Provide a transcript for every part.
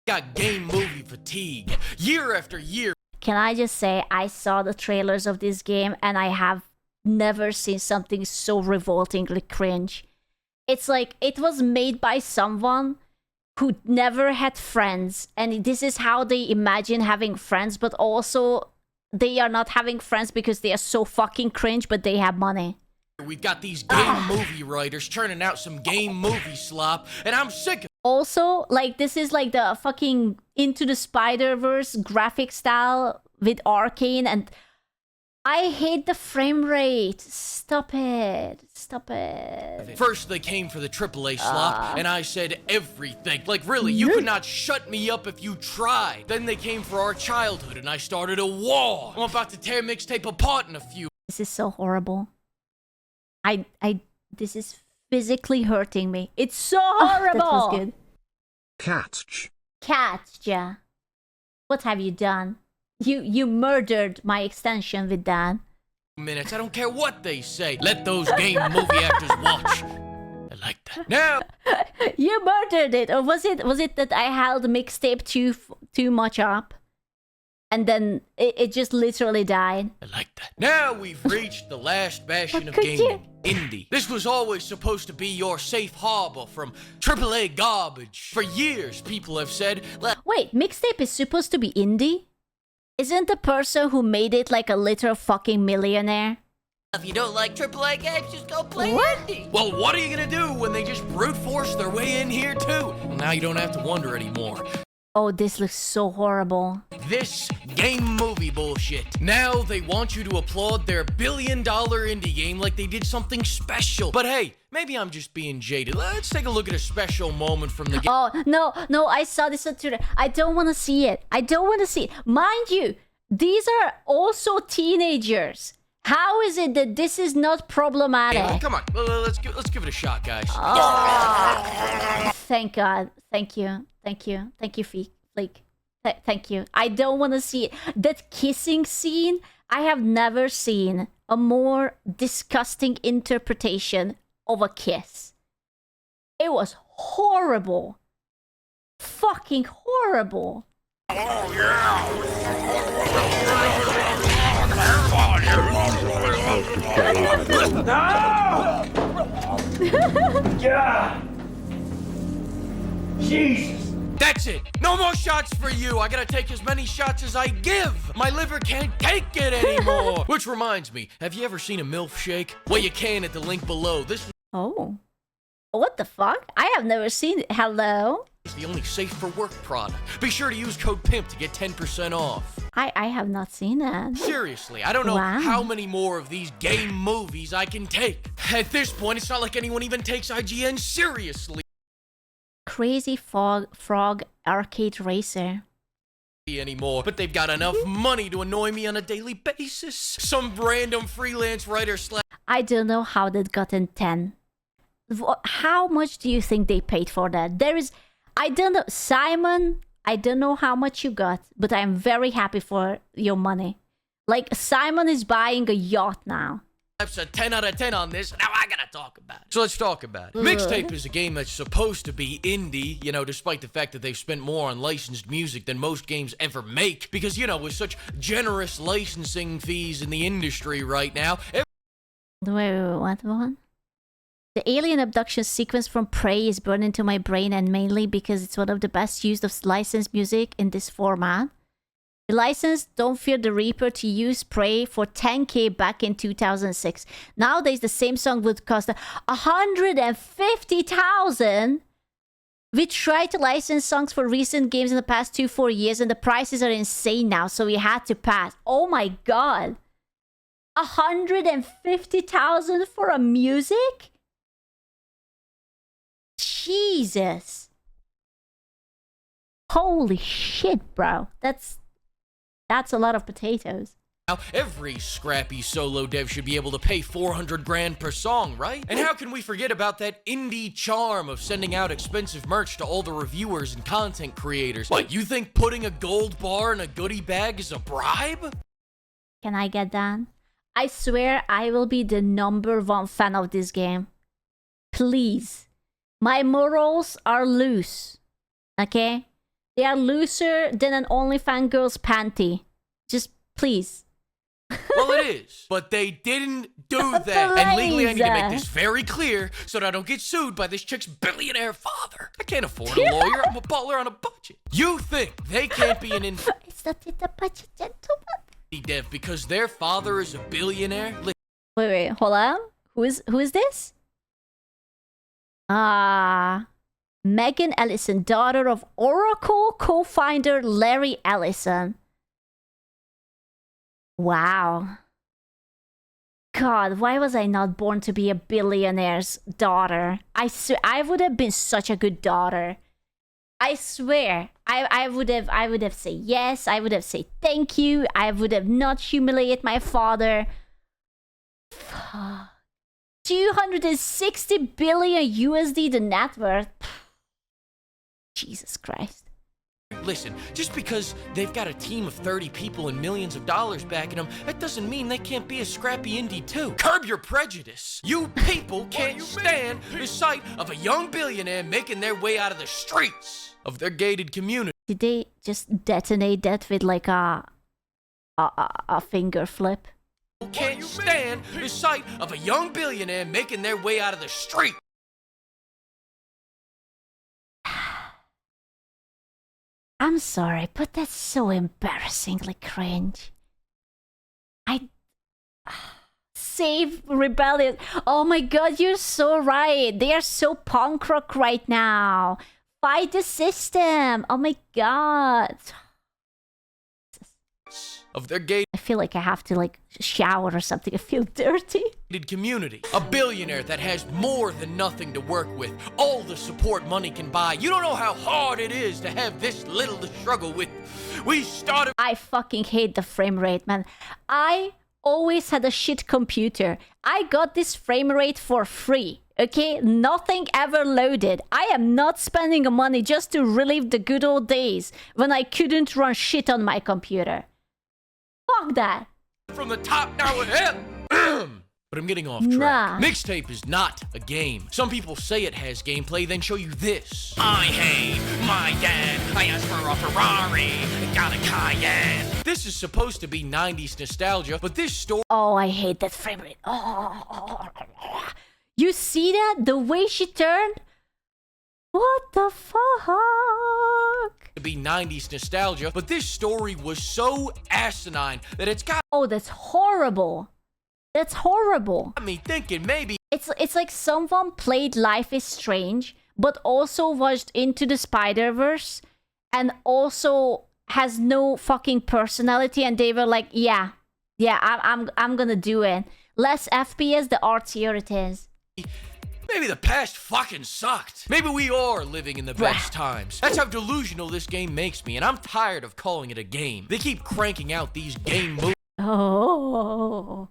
Got game movie fatigue. Year after year. Can I just say, I saw the trailers of this game and I have never seen something so revoltingly cringe. It's like it was made by someone who never had friends, and this is how they imagine having friends, but also they are not having friends because they are so fucking cringe, but they have money. We've got these game movie writers churning out some game movie slop, and I'm sick of. Also, like, this is like the fucking Into the Spider-Verse graphic style with Arcane, and I hate the frame rate. Stop it. Stop it. First, they came for the AAA slop, and I said everything. Like, really, you could not shut me up if you tried. Then they came for our childhood, and I started a war. I'm about to tear mixtape apart in a few. This is so horrible. This is physically hurting me. It's so horrible. That was good. Katja. What have you done? You murdered my extension with that. Minutes. I don't care what they say. Let those game movie actors watch. I like that. Now you murdered it, or was it that I held mixtape too much up, and then it just literally died? I like that. Now we've reached the last bastion of gaming. Indie. This was always supposed to be your safe harbor from AAA garbage. For years, people have said. Wait, mixtape is supposed to be indie? Isn't the person who made it like a literal fucking millionaire? If you don't like AAA games, just go play indie. Well, what are you gonna do when they just brute force their way in here too? Well, now you don't have to wonder anymore. Oh, this looks so horrible. This game movie bullshit. Now they want you to applaud their billion-dollar indie game like they did something special. But hey, maybe I'm just being jaded. Let's take a look at a special moment from the game. Oh, no, I saw this on Twitter. I don't want to see it. Mind you, these are also teenagers. How is it that this is not problematic? Hey, come on, let's give it a shot, guys. Oh, thank God. Thank you, Fleek. Thank you. I don't want to see it. That kissing scene, I have never seen a more disgusting interpretation of a kiss. It was horrible. Fucking horrible. Oh, yeah. Yeah. Jesus. That's it. No more shots for you. I gotta take as many shots as I give. My liver can't take it anymore. Which reminds me, have you ever seen a MILF shake? Well, you can at the link below. This Oh. What the fuck? I have never seen it. Hello? is the only safe for work product. Be sure to use code PIMP to get 10% off. I have not seen that. Seriously, I don't know how many more of these game movies I can take. At this point, it's not like anyone even takes IGN seriously. Crazy Frog Arcade Racer. Anymore, but they've got enough money to annoy me on a daily basis. Some random freelance writer I don't know how that got in 10. How much do you think they paid for that? I don't know, Simon, I don't know how much you got, but I'm very happy for your money. Like, Simon is buying a yacht now. That's a 10 out of 10 on this. Now I gotta talk about it. So let's talk about it. Mixtape is a game that's supposed to be indie, you know, despite the fact that they've spent more on licensed music than most games ever make. Because, you know, with such generous licensing fees in the industry right now. Wait, what one? The alien abduction sequence from Prey is burned into my brain, and mainly because it's one of the best used of licensed music in this format. The license Don't Fear the Reaper to use Prey for $10K back in 2006. Nowadays, the same song would cost $150,000. We tried to license songs for recent games in the past 2-4 years, and the prices are insane now, so we had to pass. Oh my god. $150,000 for a music? Jesus. Holy shit, bro. That's a lot of potatoes. Now, every scrappy solo dev should be able to pay 400 grand per song, right? And how can we forget about that indie charm of sending out expensive merch to all the reviewers and content creators? What, you think putting a gold bar in a goodie bag is a bribe? Can I get that? I swear I will be the #1 fan of this game. Please. My morals are loose. Okay? They are looser than an OnlyFans girl's panty. Just please. Well, it is. But they didn't do that. And legally, I need to make this very clear so that I don't get sued by this chick's billionaire father. I can't afford a lawyer. I'm a baller on a budget. You think they can't be an It's not in the budget, gentlemen. dev because their father is a billionaire? Wait, hold on. Who is this? Megan Ellison, daughter of Oracle co-founder Larry Ellison. Wow. God, why was I not born to be a billionaire's daughter? I would have been such a good daughter. I swear. I would have said yes. I would have said thank you. I would have not humiliated my father. Fuck. 260 billion USD the net worth. Jesus Christ. Listen, just because they've got a team of 30 people and millions of dollars backing them, that doesn't mean they can't be a scrappy indie too. Curb your prejudice. You people can't stand the sight of a young billionaire making their way out of the streets of their gated community. Did they just detonate that with like a finger flip? Can't stand the sight of a young billionaire making their way out of the street. I'm sorry, but that's so embarrassingly cringe. Save rebellion. Oh my god, you're so right. They are so punk rock right now. Fight the system. Oh my god. Of their gated I feel like I have to like shower or something. I feel dirty. community. A billionaire that has more than nothing to work with. All the support money can buy. You don't know how hard it is to have this little to struggle with. We started... I fucking hate the frame rate, man. I always had a shit computer. I got this frame rate for free. Okay, nothing ever loaded. I am not spending money just to relive the good old days when I couldn't run shit on my computer. Fuck that. From the top now ahead. But I'm getting off track. Nah. Mixtape is not a game. Some people say it has gameplay, then show you this. I hate my dad. I asked for a Ferrari and got a Cayenne. This is supposed to be 90s nostalgia, but this story... Oh, I hate that frame rate. Oh. You see that? The way she turned? What the fuck? to be 90s nostalgia, but this story was so asinine that it's got Oh, that's horrible. That's horrible. me thinking maybe It's like someone played Life is Strange, but also watched Into the Spider-Verse, and also has no fucking personality, and they were like, yeah, I'm gonna do it. Less FPS, the artsier it is. maybe the past fucking sucked. Maybe we are living in the best times. That's how delusional this game makes me, and I'm tired of calling it a game. They keep cranking out these game Oh.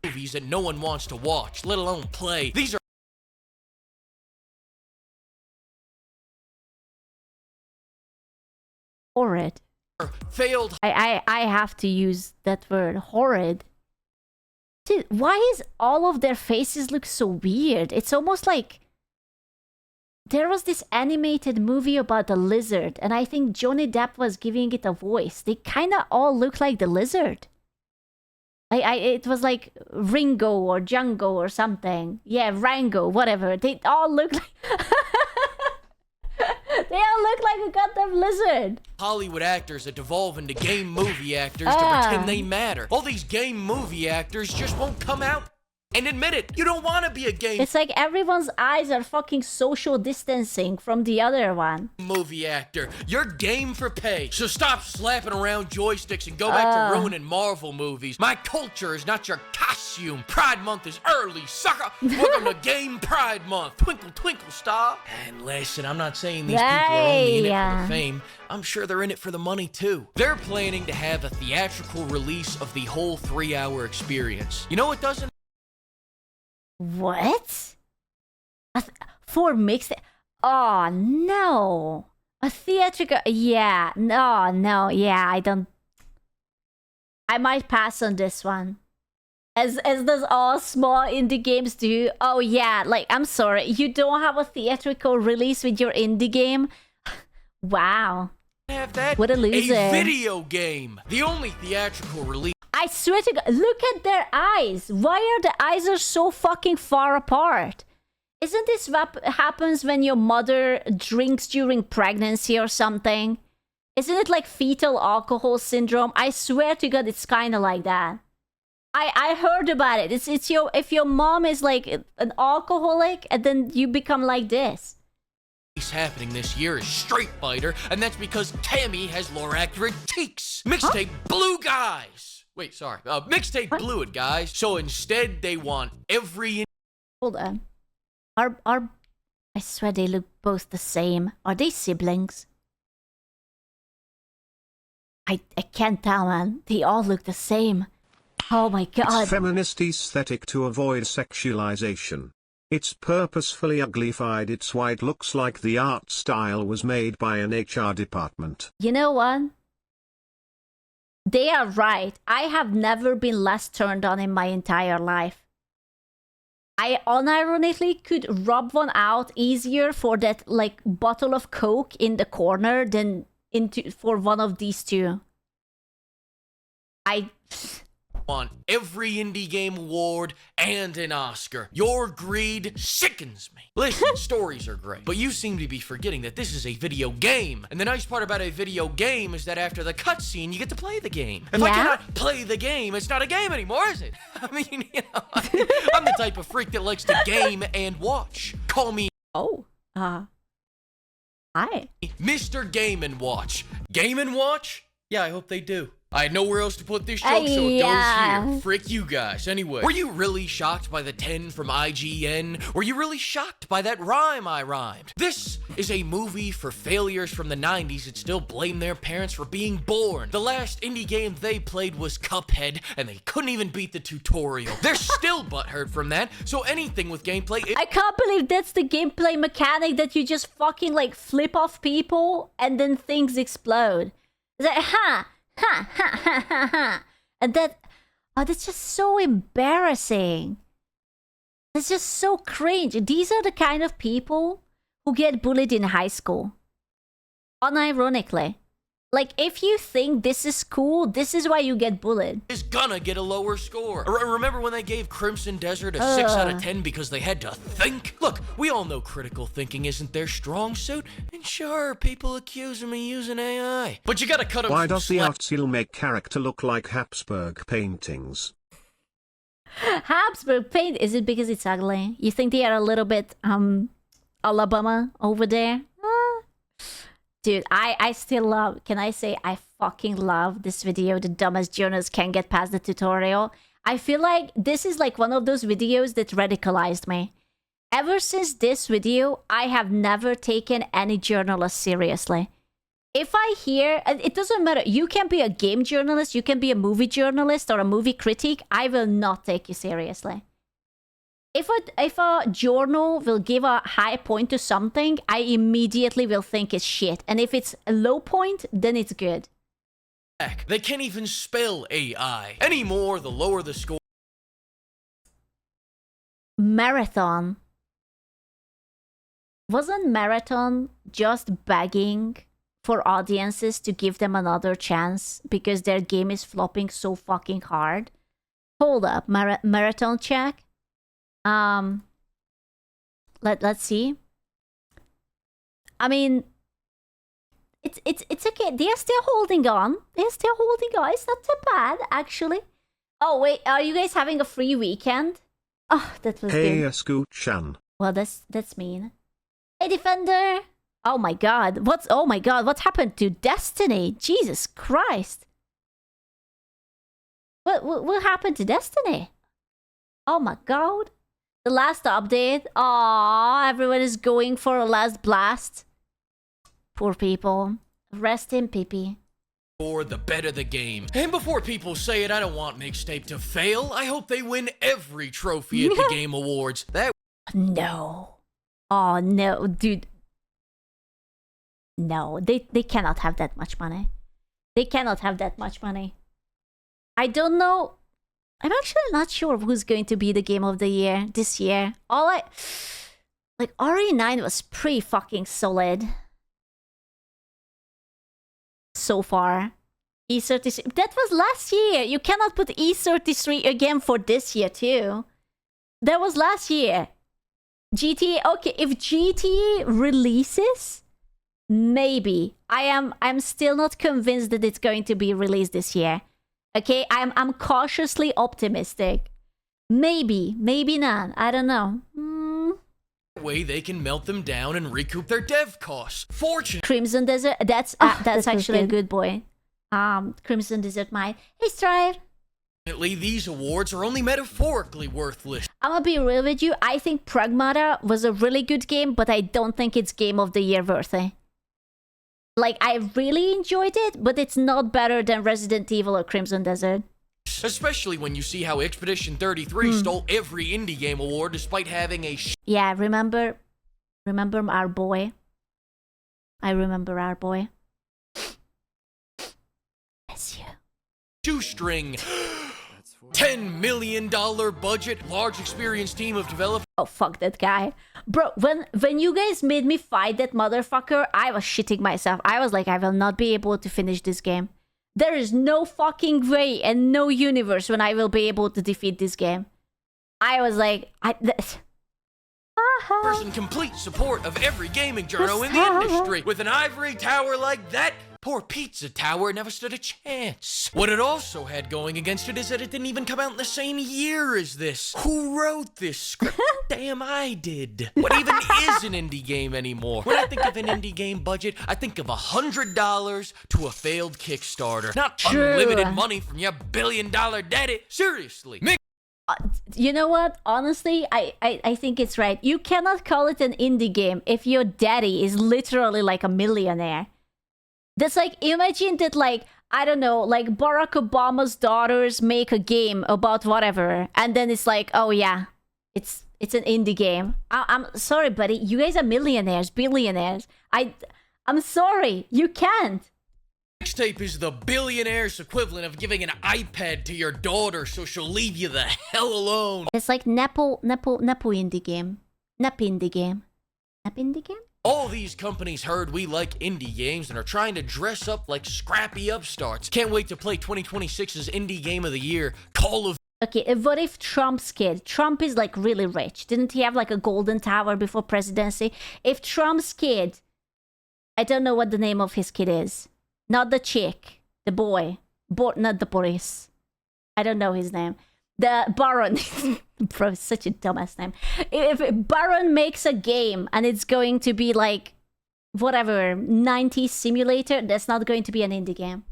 movies that no one wants to watch, let alone play. These are Horrid. failed I have to use that word, horrid. Dude, why is all of their faces look so weird? It's almost like there was this animated movie about the lizard, and I think Johnny Depp was giving it a voice. They kind of all look like the lizard. It was like Ringo or Django or something. Yeah, Rango, whatever. They all look like... They all look like a goddamn lizard. Hollywood actors that devolve into game movie actors to pretend they matter. All these game movie actors just won't come out and admit it. You don't want to be a game It's like everyone's eyes are fucking social distancing from the other one. movie actor. You're game for pay. So stop slapping around joysticks and go back to ruining Marvel movies. My culture is not your costume. Pride Month is early, sucker. Welcome to Game Pride Month. Twinkle, twinkle, star. And listen, I'm not saying these people are only in it for the fame. I'm sure they're in it for the money too. They're planning to have a theatrical release of the whole 3-hour experience. You know what doesn't? What? For mixed? Oh no! A theatrical? Yeah, no, yeah. I don't. I might pass on this one, as does all small indie games do. Oh yeah, like I'm sorry, you don't have a theatrical release with your indie game. Wow. Have that. What a loser. A video game. The only theatrical release. I swear to God, look at their eyes. Why are the eyes are so fucking far apart? Isn't this what happens when your mother drinks during pregnancy or something? Isn't it like fetal alcohol syndrome? I swear to God, it's kind of like that. I heard about it. It's your if your mom is like an alcoholic and then you become like this. Happening this year is Street Fighter, and that's because Tammy has Lorac critiques. Mixtape Blue Guys. Wait, sorry. Mixtape blew it, guys. So instead, they want every. Hold on. Are I swear they look both the same. Are they siblings? I can't tell, man. They all look the same. Oh my God. It's feminist aesthetic to avoid sexualization. It's purposefully uglified. It's why it looks like the art style was made by an HR department. You know what? They are right. I have never been less turned on in my entire life. I unironically could rub one out easier for that like bottle of Coke in the corner than for one of these two. I want every indie game award and an Oscar. Your greed sickens me. Listen, stories are great, but you seem to be forgetting that this is a video game. And the nice part about a video game is that after the cutscene, you get to play the game. If I cannot play the game, it's not a game anymore, is it? I mean, you know, I'm the type of freak that likes to game and watch. Call me hi. Mr. Game & Watch. Game & Watch? Yeah, I hope they do. I had nowhere else to put this joke, so it goes here. Frick you guys. Anyway, were you really shocked by the 10 from IGN? Were you really shocked by that rhyme I rhymed? This is a movie for failures from the 90s that still blame their parents for being born. The last indie game they played was Cuphead, and they couldn't even beat the tutorial. They're still butthurt from that, so anything with gameplay... I can't believe that's the gameplay mechanic that you just fucking like flip off people and then things explode. It's like, ha! Ha ha ha ha ha. And that's just so embarrassing. It's just so cringe. These are the kind of people who get bullied in high school. Unironically. Like, if you think this is cool, this is why you get bullied. Is gonna get a lower score. Remember when they gave Crimson Desert a 6 out of 10 because they had to think? Look, we all know critical thinking isn't their strong suit. And sure, people accuse them of using AI. But you gotta cut them. Why does the art style make character look like Habsburg paintings? Habsburg paint? Is it because it's ugly? You think they are a little bit, Alabama over there? Dude, I still love, can I say I fucking love this video, the dumbest journalist can't get past the tutorial. I feel like this is like one of those videos that radicalized me. Ever since this video, I have never taken any journalist seriously. If I hear, it doesn't matter, you can be a game journalist, you can be a movie journalist or a movie critic, I will not take you seriously. If a journal will give a high point to something, I immediately will think it's shit. And if it's a low point, then it's good. They can't even spell AI. Anymore, the lower the score. Marathon. Wasn't Marathon just begging for audiences to give them another chance because their game is flopping so fucking hard? Hold up, Marathon check. Let's see. I mean, it's okay. They're still holding on. They're still holding on. It's not too bad, actually. Oh wait, are you guys having a free weekend? Oh, that was good. Hey, Scoot-chan. Well, that's mean. Hey, Defender. Oh my God. What happened to Destiny? Jesus Christ. What happened to Destiny? Oh my God. The last update. Aww, everyone is going for a last blast. Poor people. Rest in pee-pee. Or the better the game. And before people say it, I don't want Mixtape to fail. I hope they win every trophy at the Game Awards. That No. Oh no, dude. No, they cannot have that much money. They cannot have that much money. I don't know. I'm actually not sure who's going to be the game of the year this year. Like RE9 was pretty fucking solid. so far. E33. That was last year. You cannot put E33 again for this year too. That was last year. GTA. Okay, if GTA releases, maybe. I'm still not convinced that it's going to be released this year. Okay, I'm cautiously optimistic. Maybe not. I don't know. Way they can melt them down and recoup their dev costs. Fortunately, Crimson Desert. That's actually a good boy. Crimson Desert Mine. Hey, Strive. these awards are only metaphorically worthless. I'm gonna be real with you. I think Pragmata was a really good game, but I don't think it's Game of the Year worthy. Like, I really enjoyed it, but it's not better than Resident Evil or Crimson Desert. Especially when you see how Expedition 33 stole every indie game award despite having a Yeah, remember our boy. I remember our boy. Miss you. shoestring $10 million budget, large experienced team of developers. Oh, fuck that guy. Bro, when you guys made me fight that motherfucker, I was shitting myself. I was like, I will not be able to finish this game. There is no fucking way and no universe when I will be able to defeat this game. I was like, In complete support of every gaming journal in the industry. With an ivory tower like that, poor Pizza Tower never stood a chance. What it also had going against it is that it didn't even come out in the same year as this. Who wrote this script? Damn, I did. What even is an indie game anymore? When I think of an indie game budget, I think of $100 to a failed Kickstarter. Not unlimited money from your billion-dollar daddy. Seriously. you know what? Honestly, I think it's right. You cannot call it an indie game if your daddy is literally like a millionaire. That's like, imagine that, like, I don't know, like Barack Obama's daughters make a game about whatever, and then it's like, oh yeah, it's an indie game. I'm sorry, buddy. You guys are millionaires, billionaires. I'm sorry, you can't. Mixtape is the billionaire's equivalent of giving an iPad to your daughter so she'll leave you the hell alone. It's like Nepo indie game. Nep indie game. Nep indie game? All these companies heard we like indie games and are trying to dress up like scrappy upstarts. Can't wait to play 2026's Indie Game of the Year, Call of... Okay, what if Trump's kid? Trump is like really rich. Didn't he have like a golden tower before presidency? If Trump's kid... I don't know what the name of his kid is. Not the chick. The boy. Not the Boris. I don't know his name. The Baron. Bro, such a dumbass name. If Baron makes a game and it's going to be like, whatever, 90s simulator, that's not going to be an indie game.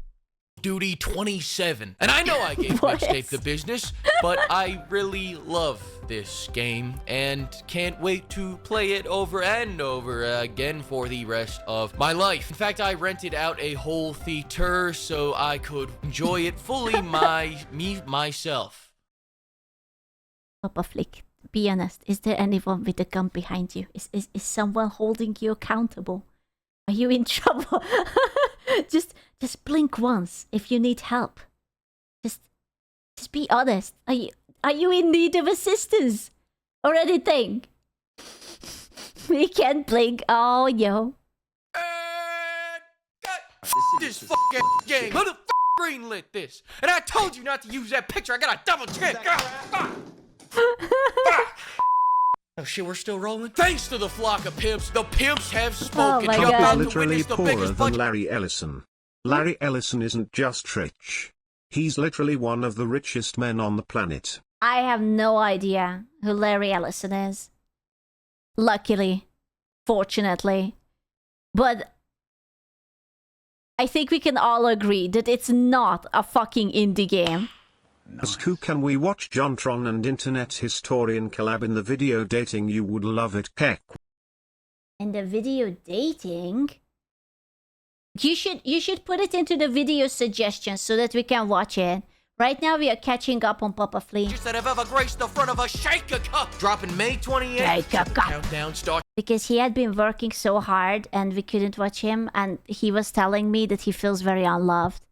Duty 27. And I know I gave Mixtape the business, but I really love this game and can't wait to play it over and over again for the rest of my life. In fact, I rented out a whole theater so I could enjoy it fully myself. Papa Flick, be honest, is there anyone with a gun behind you? Is someone holding you accountable? Are you in trouble? just blink once if you need help. Just be honest. Are you in need of assistance or anything? We can't blink. Oh, yo. This fucking game. Who the greenlit this? And I told you not to use that picture. I gotta double check. Oh shit, we're still rolling? Thanks to the flock of pimps, the pimps have spoken. Oh my You're God. about to Literally witness the poorer biggest than budget. Larry Ellison. Larry Ellison isn't just rich. He's literally one of the richest men on the planet. I have no idea who Larry Ellison is. Luckily. Fortunately. But I think we can all agree that it's not a fucking indie game. Ask who can we watch Jontron and internet historian collab in the video dating? You would love it, Keck. And the video dating? You should put it into the video suggestions so that we can watch it. Right now we are catching up on Papa Flea. That have ever graced the front of a shaker cup. Dropping May 28th. Shaker cup. Countdown starts. Because he had been working so hard and we couldn't watch him, and he was telling me that he feels very unloved.